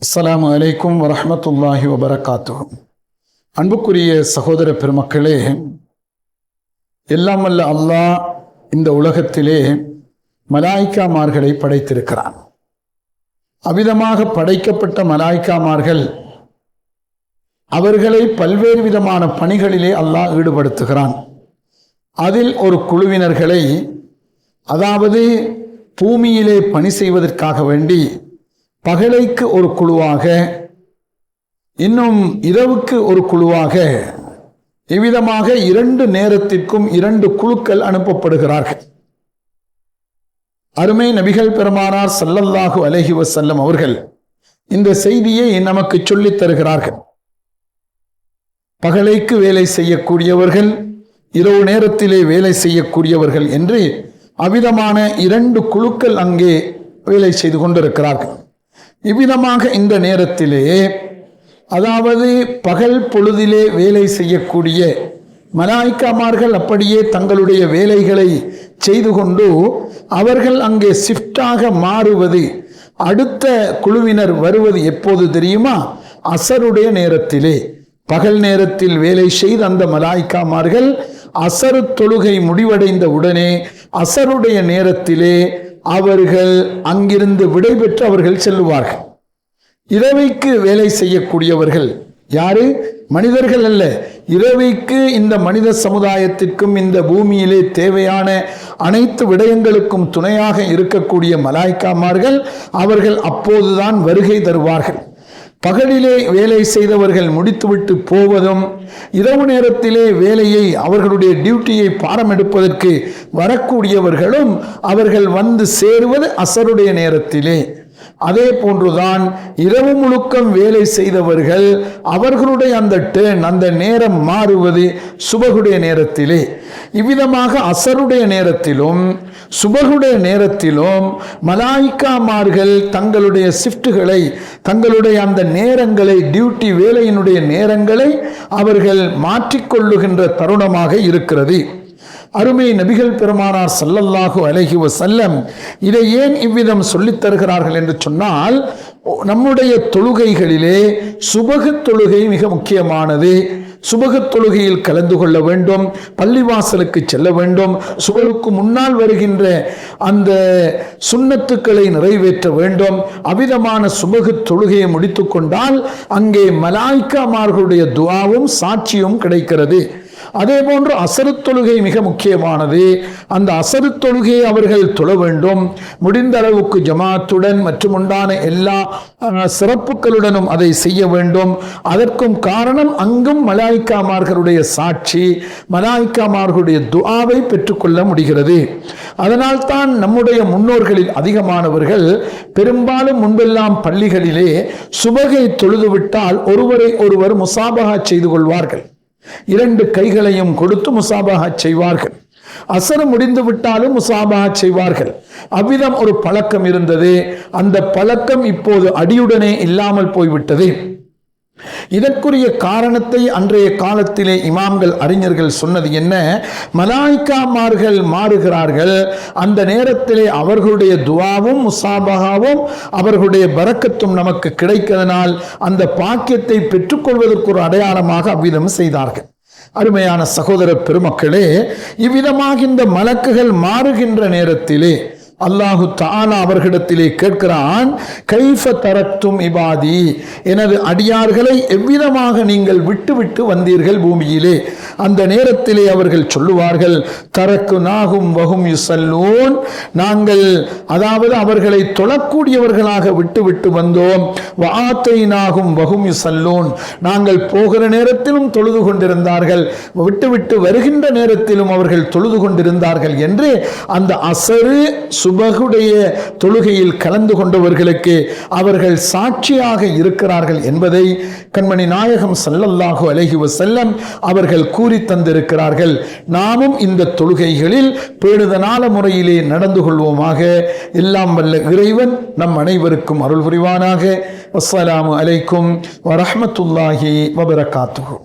அஸ்ஸலாமு அலைக்கும் வரஹ்மத்துல்லாஹி வபரகாத்துஹு. அன்புக்குரிய சகோதர பெருமக்களே, எல்லாம் வல்ல அல்லாஹ் இந்த உலகத்திலே மலாய்க்காமார்களை படைத்திருக்கிறான். அவ்விதமாக படைக்கப்பட்ட மலாய்க்காமார்கள் அவர்களை பல்வேறு விதமான பணிகளிலே அல்லாஹ் ஈடுபடுத்துகிறான். அதில் ஒரு குழுவினர்களை, அதாவது பூமியிலே பணி செய்வதற்காக வேண்டி பகலைக்கு ஒரு குழுவாக, இன்னும் இரவுக்கு ஒரு குழுவாக, இவ்விதமாக 2 நேரத்திற்கும் 2 குழுக்கள் அனுப்பப்படுகிறார்கள். அருமை நபிகள் பெருமானார் ஸல்லல்லாஹு அலைஹி வஸல்லம் அவர்கள் இந்த செய்தியை நமக்கு சொல்லித் தருகிறார்கள். பகலைக்கு வேலை செய்யக்கூடியவர்கள், இரவு நேரத்திலே வேலை செய்யக்கூடியவர்கள் என்று அவ்விதமான 2 குழுக்கள் அங்கே வேலை செய்து கொண்டிருக்கிறார்கள். இவ்விதமாக இந்த நேரத்திலே, அதாவது பகல் பொழுதிலே வேலை செய்யக்கூடிய மலாய்க்காமார்கள் அப்படியே தங்களுடைய வேலைகளை செய்து கொண்டு அவர்கள் அங்கே ஷிஃப்டாக மாறுவது, அடுத்த குழுவினர் வருவது எப்போது தெரியுமா? அசருடைய நேரத்திலே. பகல் நேரத்தில் வேலை செய்த அந்த மலாய்க்காமார்கள் அசரு தொழுகை முடிவடைந்த உடனே அசருடைய நேரத்திலே அவர்கள் அங்கிருந்து விடைபெற்று அவர்கள் செல்லுவார்கள். இரவைக்கு வேலை செய்யக்கூடியவர்கள் யாரு? மனிதர்கள் அல்ல. இரவைக்கு இந்த மனித சமுதாயத்திற்கும் இந்த பூமியிலே தேவையான அனைத்து விடயங்களுக்கும் துணையாக இருக்கக்கூடிய மலாய்க்காமார்கள் அவர்கள் அப்போதுதான் வருகை தருவார்கள். பகலிலே வேலை செய்தவர்கள் முடித்துவிட்டு போவதும், இரவு நேரத்திலே வேலையை, அவர்களுடைய டியூட்டியை பாரம் எடுப்பதற்கு வரக்கூடியவர்களும் அவர்கள் வந்து சேருவது அசருடைய நேரத்திலே. அதே போன்றுதான் இரவு முழுக்கம் வேலை செய்தவர்கள் அவர்களுடைய அந்த டேர்ன், அந்த நேரம் மாறுவது சுபகுடைய நேரத்திலே. இவ்விதமாக அசருடைய நேரத்திலும் சுபகுடைய நேரத்திலும் மலாய்க்காமார்கள் தங்களுடைய ஷிஃப்ட்டுகளை, தங்களுடைய அந்த நேரங்களை, டியூட்டி வேலையினுடைய நேரங்களை அவர்கள் மாற்றிக்கொள்ளுகின்ற தருணமாக இருக்கிறது. அருமை நபிகள் பெருமானார் ஸல்லல்லாஹு அலைஹி வஸல்லம் இதை ஏன் இவ்விதம் சொல்லித் தருகிறார்கள் என்று சொன்னால், நம்முடைய தொழுகைகளிலே சுபகு தொழுகை மிக முக்கியமானது. சுபகு தொழுகையில் கலந்து கொள்ள வேண்டும், பள்ளிவாசலுக்கு செல்ல வேண்டும், சுபகுக்கு முன்னால் வருகின்ற அந்த சுன்னத்துக்களை நிறைவேற்ற வேண்டும். அவ்விதமான சுபகு தொழுகையை முடித்து கொண்டால் அங்கே மலாய்க்காமார்களுடைய துஆவும் சாட்சியும் கிடைக்கிறது. அதே போன்று அசரு தொழுகை மிக முக்கியமானது. அந்த அசரு தொழுகையை அவர்கள் தொழ வேண்டும். முடிந்த அளவுக்கு ஜமாத்துடன் மற்றும் உண்டான எல்லா சிறப்புகளுடனும் அதை செய்ய வேண்டும். அதற்கும் காரணம், அங்கும் மலாய்க்காமார்களுடைய சாட்சி, மலாய்க்காமார்களுடைய துஆவை பெற்றுக்கொள்ள முடிகிறது. அதனால் தான் நம்முடைய முன்னோர்களில் அதிகமானவர்கள் பெரும்பாலும் முன்பெல்லாம் பள்ளிகளிலே சுபகை தொழுதுவிட்டால் ஒருவரை ஒருவர் முசாபஹா செய்து கொள்வார்கள். 2 கைகளையும் கொடுத்து முசாபஹா செய்வார்கள். அசர் முடிந்து விட்டாலும் முசாபஹா செய்வார்கள். அவ்விதம் ஒரு பழக்கம் இருந்தது. அந்த பழக்கம் இப்போது அடியுடனே இல்லாமல் போய்விட்டது. இதற்குரிய காரணத்தை அன்றைய காலத்திலே இமாம்கள், அறிஞர்கள் சொன்னது என்ன? மலாய்க்காமார்கள் மாறுகிறார்கள். அந்த நேரத்திலே அவர்களுடைய துஆவும் முசாபஹாவும் அவர்களுடைய பரக்கத்தும் நமக்கு கிடைக்கிறதனால் அந்த பாக்கியத்தை பெற்றுக்கொள்வதற்கு ஒரு அடையாளமாக அவ்விதம் செய்தார்கள். அருமையான சகோதர பெருமக்களே, இவ்விதமாக இந்த மலக்குகள் மாறுகின்ற நேரத்திலே அல்லாஹு தஆலா அவர்களிடத்திலே கேட்கிறான், கைஃப தரக்தும் இபாதி, எனது அடியார்களை எவ்விதமாக நீங்கள் விட்டு விட்டு வந்தீர்கள் பூமியிலே? அந்த நேரத்திலே அவர்கள் சொல்லுவார்கள், தரக்குனாஹும் வஹும் யுஸல்லூன், நாங்கள், அதாவது அவர்களை தொழக்கூடியவர்களாக விட்டு விட்டு வந்தோம். வஆத்தைனாஹும் வஹும் யுஸல்லூன், நாங்கள் போகிற நேரத்திலும் தொழுது கொண்டிருந்தார்கள், விட்டு விட்டு வருகின்ற நேரத்திலும் அவர்கள் தொழுது கொண்டிருந்தார்கள் என்று அந்த அசரு சுபகுடைய தொழுகையில் கலந்து கொண்டவர்களுக்கு அவர்கள் சாட்சியாக இருக்கிறார்கள் என்பதை கண்மணி நாயகம் ஸல்லல்லாஹு அலைஹி வஸல்லம் அவர்கள் கூறி தந்திருக்கிறார்கள். நாமும் இந்த தொழுகைகளில் பேணுதலான முறையிலே நடந்து கொள்வோமாக. எல்லாம் வல்ல இறைவன் நம் அனைவருக்கும் அருள் புரிவானாக. அஸ்ஸலாமு அலைக்கும் வரஹ்மத்துல்லாஹி வபரகாத்துஹு.